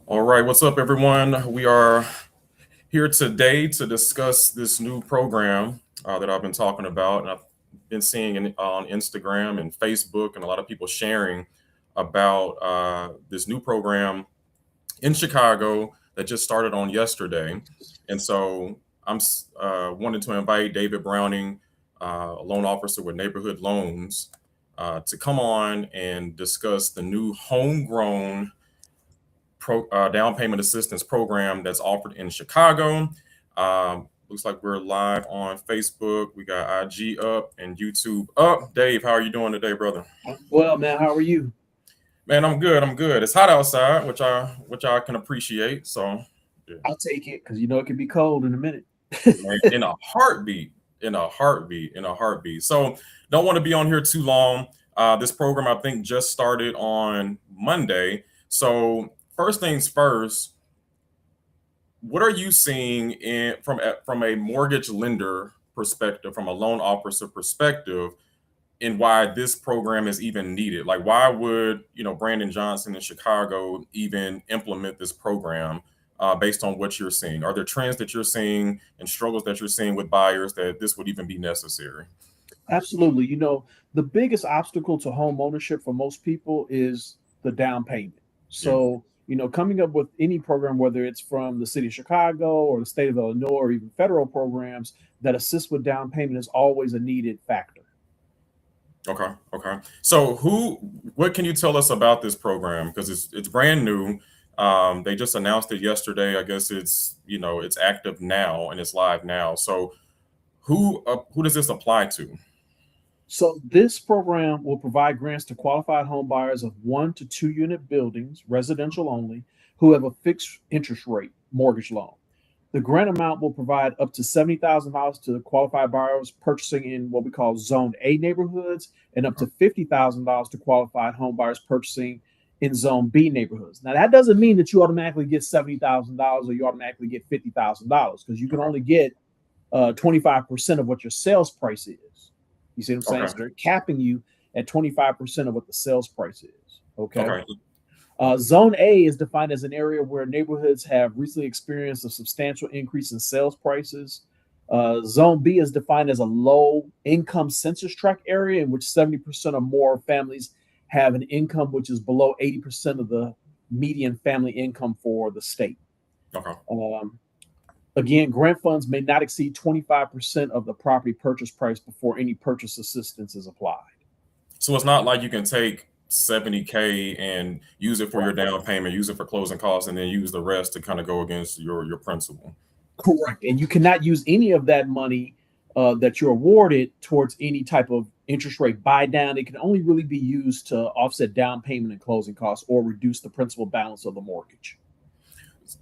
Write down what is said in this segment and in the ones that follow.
All right, what's up, everyone? We are here today to discuss this new program that I've been talking about, and I've been seeing on Instagram and Facebook, and a lot of people sharing about this new program in Chicago that just started on yesterday. And so I'm wanted to invite David Browning, a loan officer with Neighborhood Loans, to come on and discuss the new homegrown down payment assistance program that's offered in Chicago. Looks like we're live on Facebook. We got IG up and YouTube up. Dave, how are you doing today, brother? Well, man, how are you? Man, I'm good. I'm good. It's hot outside, which I can appreciate. So, yeah, I'll take it because you know it can be cold in a minute. man, in a heartbeat, in a heartbeat. So, don't want to be on here too long. This program I think just started on Monday. So, first things first, what are you seeing from a mortgage lender perspective, from a loan officer perspective, and why this program is even needed? Like, why would Brandon Johnson in Chicago even implement this program based on what you're seeing? Are there trends that you're seeing and struggles that you're seeing with buyers that this would even be necessary? Absolutely. The biggest obstacle to home ownership for most people is the down payment. Yeah. So, coming up with any program, whether it's from the city of Chicago or the state of Illinois or even federal programs that assist with down payment is always a needed factor. Okay. Okay. So, what can you tell us about this program? Because it's brand new. They just announced it yesterday. I guess it's active now and it's live now. So, who does this apply to? So this program will provide grants to qualified home buyers of 1 to 2 unit buildings, residential only, who have a fixed interest rate mortgage loan. The grant amount will provide up to $70,000 to qualified borrowers purchasing in what we call Zone A neighborhoods, and up to $50,000 to qualified home buyers purchasing in Zone B neighborhoods. Now that doesn't mean that you automatically get $70,000 or you automatically get $50,000 because you can Okay. only get 25% of what your sales price is. You see what I'm saying? Okay. So they're capping you at 25% of what the sales price is. Okay. Okay. Zone A is defined as an area where neighborhoods have recently experienced a substantial increase in sales prices. Zone B is defined as a low income census tract area in which 70% or more families have an income which is below 80% of the median family income for the state. Okay. Um, Again, grant funds may not exceed 25% of the property purchase price before any purchase assistance is applied. So it's not like you can take 70K and use it for your down payment, use it for closing costs, and then use the rest to kind of go against your principal. Correct. And you cannot use any of that money that you're awarded towards any type of interest rate buy down. It can only really be used to offset down payment and closing costs or reduce the principal balance of the mortgage.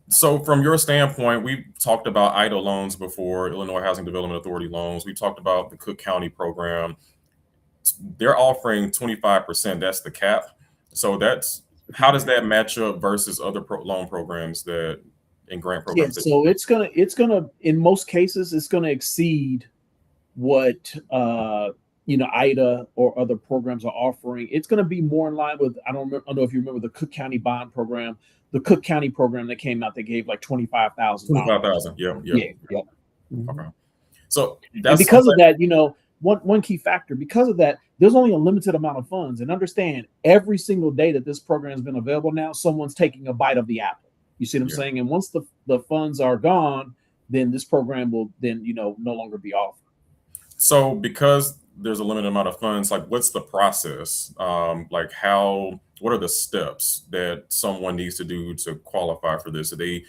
So from your standpoint, we've talked about IDA loans before, Illinois Housing Development Authority loans. We talked about the Cook County program. They're offering 25%. That's the cap. So that's how does that match up versus other loan programs that and grant Yeah, programs that so it's gonna in most cases it's gonna exceed what IDA or other programs are offering. It's going to be more in line with I don't know if you remember the Cook County bond program, the Cook County program that came out. They gave like $25,000. 25,000. Yep. Yep. Yeah, yeah. Mhm. Okay. So And that's because something. of that, one key factor because of that, there's only a limited amount of funds. And understand, every single day that this program has been available now, someone's taking a bite of the apple. You see what I'm Yeah. saying? And once the funds are gone, then this program will then no longer be offered. So because there's a limited amount of funds, like what's the process? Like what are the steps that someone needs to do to qualify for this? Do they,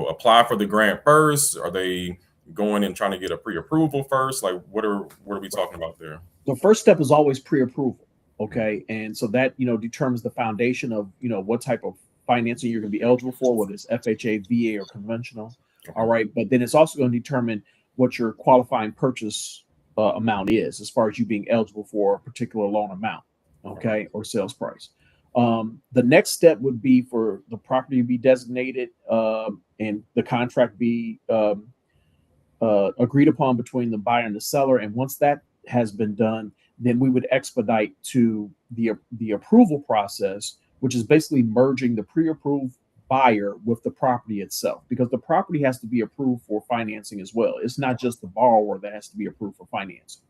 apply for the grant first? Are they going and trying to get a pre-approval first? Like what are we talking about there? The first step is always pre-approval. Mhm. Okay. And so that determines the foundation of what type of financing you're going to be eligible for, whether it's FHA, VA, or conventional. All Okay. right. But then it's also going to determine what your qualifying purchase amount is, as far as you being eligible for a particular loan amount, Okay. okay, or sales price. The next step would be for the property to be designated, and the contract be agreed upon between the buyer and the seller. And once that has been done, then we would expedite to the approval process, which is basically merging the pre-approved buyer with the property itself, because the property has to be approved for financing as well. It's not just the borrower that has to be approved for financing.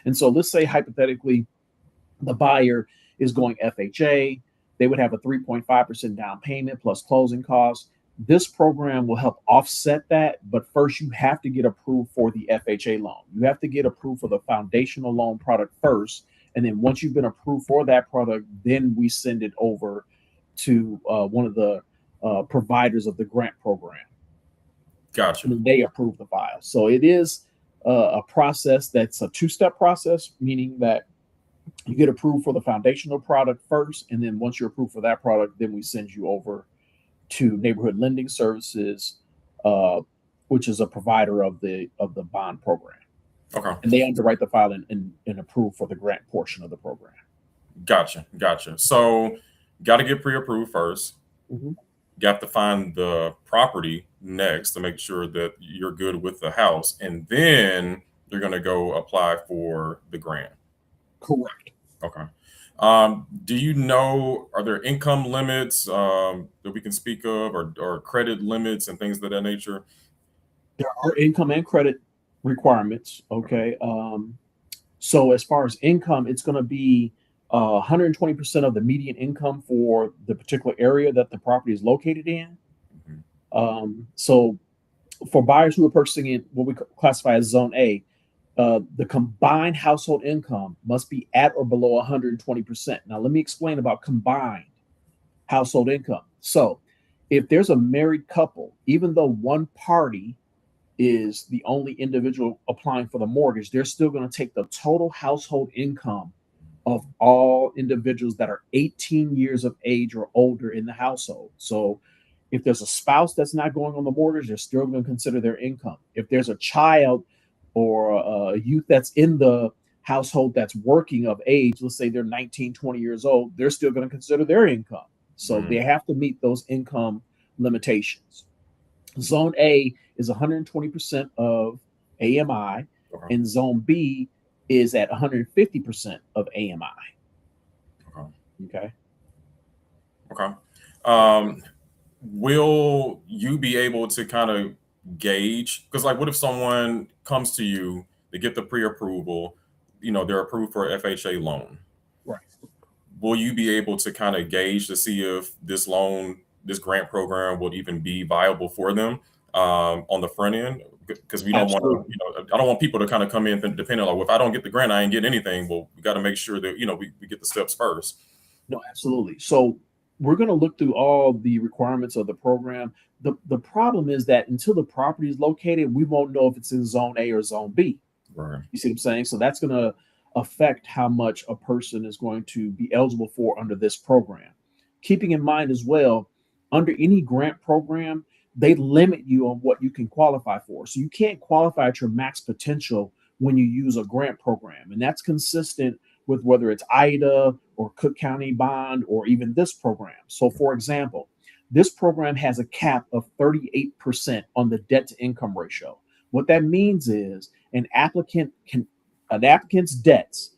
And so let's say hypothetically the buyer is going FHA, they would have a 3.5% down payment plus closing costs. This program will help offset that, but first you have to get approved for the FHA loan. You have to get approved for the foundational loan product first, and then once you've been approved for that product, then we send it over to one of the providers of the grant program. Gotcha. And they approve the file. So it is a process that's a two-step process, meaning that you get approved for the foundational product first, and then once you're approved for that product, then we send you over to Neighborhood Lending Services, which is a provider of the bond program. Okay. And they underwrite the file and approve for the grant portion of the program. Gotcha. So, got to get pre-approved first. Mm-hmm. You have to find the property next to make sure that you're good with the house, and then you're going to go apply for the grant. Correct. Okay. Do you know, are there income limits that we can speak of, or credit limits and things of that nature? There are income and credit requirements. Okay. So as far as income, it's going to be 120% of the median income for the particular area that the property is located in. Mm-hmm. So for buyers who are purchasing in what we classify as Zone A, the combined household income must be at or below 120%. Now, let me explain about combined household income. So if there's a married couple, even though one party is the only individual applying for the mortgage, they're still going to take the total household income of all individuals that are 18 years of age or older in the household. So if there's a spouse that's not going on the mortgage, they're still going to consider their income. If there's a child or a youth that's in the household that's working of age, let's say they're 19, 20 years old, they're still going to consider their income. So they have to meet those income limitations. Zone A is 120% of AMI, Okay. and Zone B is at 150% of AMI. Okay. Will you be able to kind of gauge, because like what if someone comes to you, they get the pre-approval, they're approved for a FHA loan, right? Will you be able to kind of gauge to see if this grant program would even be viable for them on the front end? Because we don't want to, I don't want people to kind of come in and depending on, well, if I don't get the grant, I ain't get anything. Well, we got to make sure that we get the steps first. No, absolutely. So we're going to look through all the requirements of the program. The problem is that until the property is located, we won't know if it's in Zone A or Zone B. Right. You see what I'm saying? So that's going to affect how much a person is going to be eligible for under this program. Keeping in mind as well, under any grant program, they limit you on what you can qualify for. So you can't qualify at your max potential when you use a grant program. And that's consistent with whether it's IDA or Cook County Bond or even this program. So for example, this program has a cap of 38% on the debt to income ratio. What that means is an applicant's debts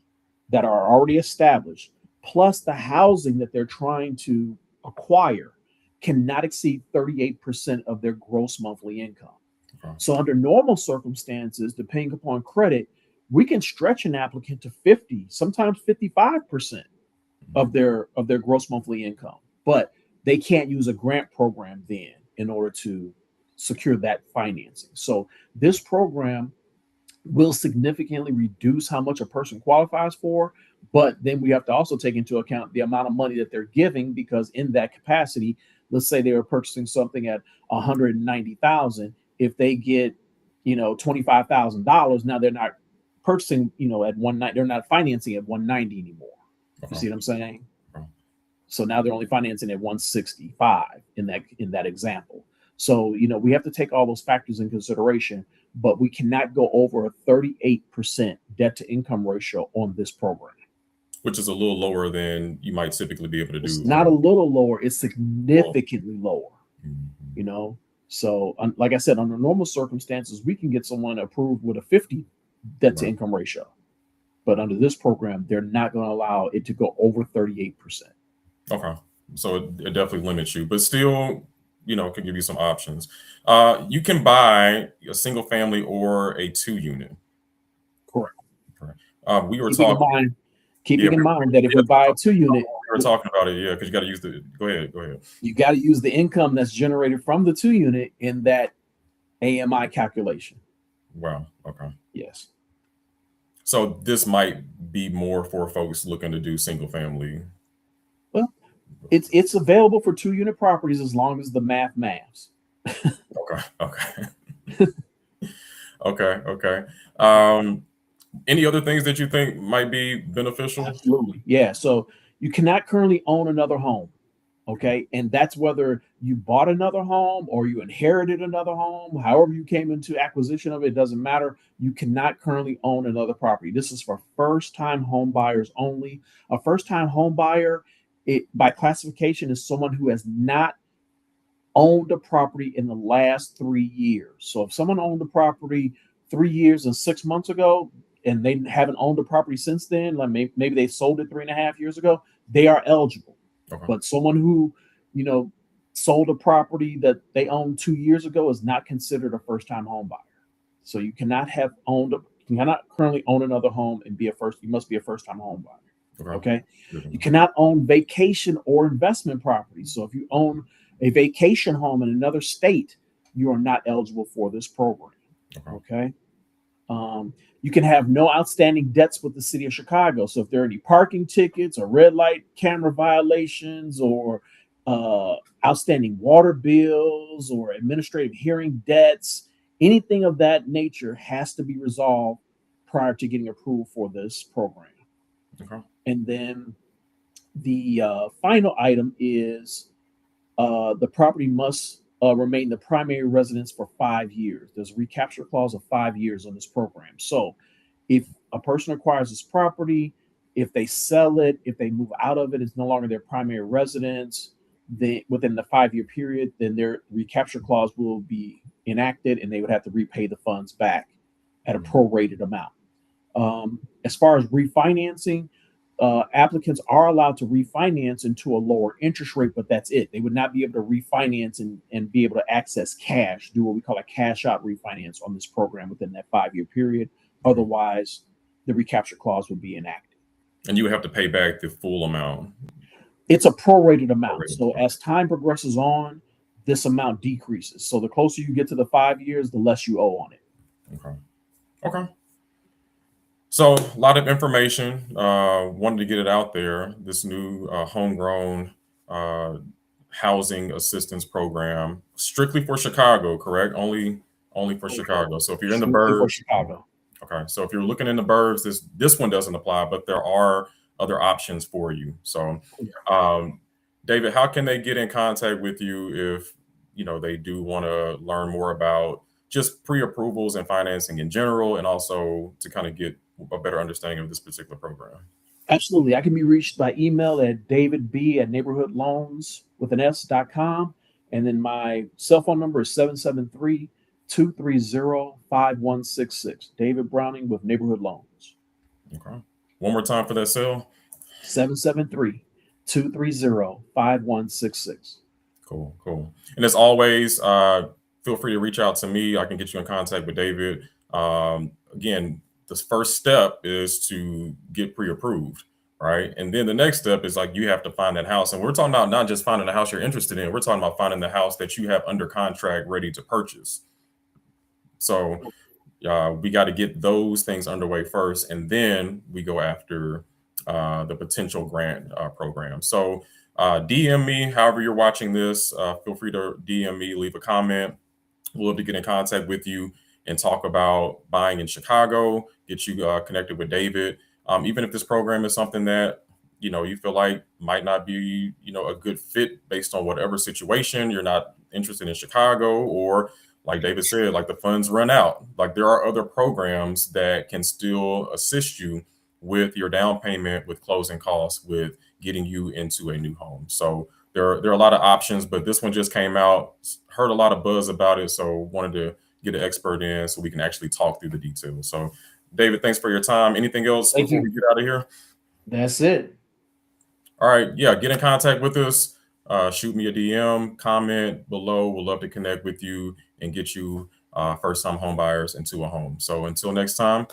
that are already established, plus the housing that they're trying to acquire, cannot exceed 38% of their gross monthly income. Okay. So under normal circumstances, depending upon credit, we can stretch an applicant to 50, sometimes 55% of their gross monthly income, but they can't use a grant program then in order to secure that financing. So this program will significantly reduce how much a person qualifies for, but then we have to also take into account the amount of money that they're giving, because in that capacity, let's say they were purchasing something at $190,000. If they get, $25,000, now they're not purchasing, at 190, they're not financing at 190 anymore. You see what I'm saying? So now they're only financing at 165 in that example. So, we have to take all those factors in consideration, but we cannot go over a 38% debt to income ratio on this program. Which is a little lower than you might typically be able to do. It's not a little lower, it's significantly lower. Mm-hmm. So like I said, under normal circumstances, we can get someone approved with a 50 debt to income ratio. But under this program, they're not going to allow it to go over 38%. Okay. So it definitely limits you. But still, can give you some options. You can buy a single family or a 2-unit. Correct. Correct. We were Keeping in talking. mind, Yeah, keeping in mind that if we buy a 2-unit, we were talking about it. Yeah, because you got to use the. Go ahead. Go ahead. you got to use the income that's generated from the 2-unit in that AMI calculation. Wow. Okay. Yes. So this might be more for folks looking to do single family. Well, it's available for 2-unit properties as long as the maths. Okay. Okay. Okay. Okay. Any other things that you think might be beneficial? Absolutely. Yeah. So you cannot currently own another home. Okay. And that's whether you bought another home or you inherited another home, however you came into acquisition of it, it doesn't matter. You cannot currently own another property. This is for first time home buyers only. A first time home buyer, by classification, is someone who has not owned a property in the last 3 years. So if someone owned a property 3 years and 6 months ago, and they haven't owned a property since then, like maybe they sold it 3.5 years ago, they are eligible. Okay. But someone who, sold a property that they owned 2 years ago is not considered a first-time home buyer. So you cannot currently own another home and you must be a first-time home buyer. Okay. You cannot own vacation or investment properties. So if you own a vacation home in another state, you are not eligible for this program. Okay. You can have no outstanding debts with the city of Chicago. So if there are any parking tickets or red light camera violations or outstanding water bills or administrative hearing debts, anything of that nature has to be resolved prior to getting approval for this program. Okay. And then the final item is the property must remain the primary residence for 5 years. There's a recapture clause of 5 years on this program. So if a person acquires this property, if they sell it, if they move out of it, it's no longer their primary residence, within the 5-year period, then their recapture clause will be enacted and they would have to repay the funds back at a prorated amount. As far as refinancing, applicants are allowed to refinance into a lower interest rate, but that's it. They would not be able to refinance and be able to access cash, do what we call a cash out refinance on this program within that 5-year period. Otherwise, the recapture clause would be enacted. And you would have to pay back the full amount. It's a prorated amount. So as time progresses on, this amount decreases. So the closer you get to the 5 years, the less you owe on it. Okay. Okay. So a lot of information. Wanted to get it out there. This new homegrown housing assistance program, strictly for Chicago, correct? Only for Chicago. So if you're in the burbs, Chicago. Okay. So if you're looking in the burbs, this one doesn't apply, but there are other options for you. So, David, how can they get in contact with you if they do want to learn more about just pre-approvals and financing in general, and also to kind of get a better understanding of this particular program? Absolutely. I can be reached by email at davidb@neighborhoodloans.com. And then my cell phone number is 773-230-5166. David Browning with Neighborhood Loans. Okay. One more time for that cell. 773-230-5166. Cool. And as always, feel free to reach out to me. I can get you in contact with David. Again, the first step is to get pre-approved, right? And then the next step is like you have to find that house. And we're talking about not just finding the house you're interested in. We're talking about finding the house that you have under contract ready to purchase. So we got to get those things underway first, and then we go after the potential grant program. So DM me, however you're watching this. Feel free to DM me, leave a comment. We'll love to get in contact with you and talk about buying in Chicago, get you connected with David. Even if this program is something that you feel like might not be a good fit based on whatever situation, you're not interested in Chicago, or like David said, like the funds run out. Like there are other programs that can still assist you with your down payment, with closing costs, with getting you into a new home. So there are a lot of options, but this one just came out, heard a lot of buzz about it. So wanted to get an expert in so we can actually talk through the details. So David, thanks for your time. Anything else before we get out of here? That's it. All right. Yeah. Get in contact with us. shoot me a DM, comment below. We'll love to connect with you and get you first-time home buyers into a home. So until next time,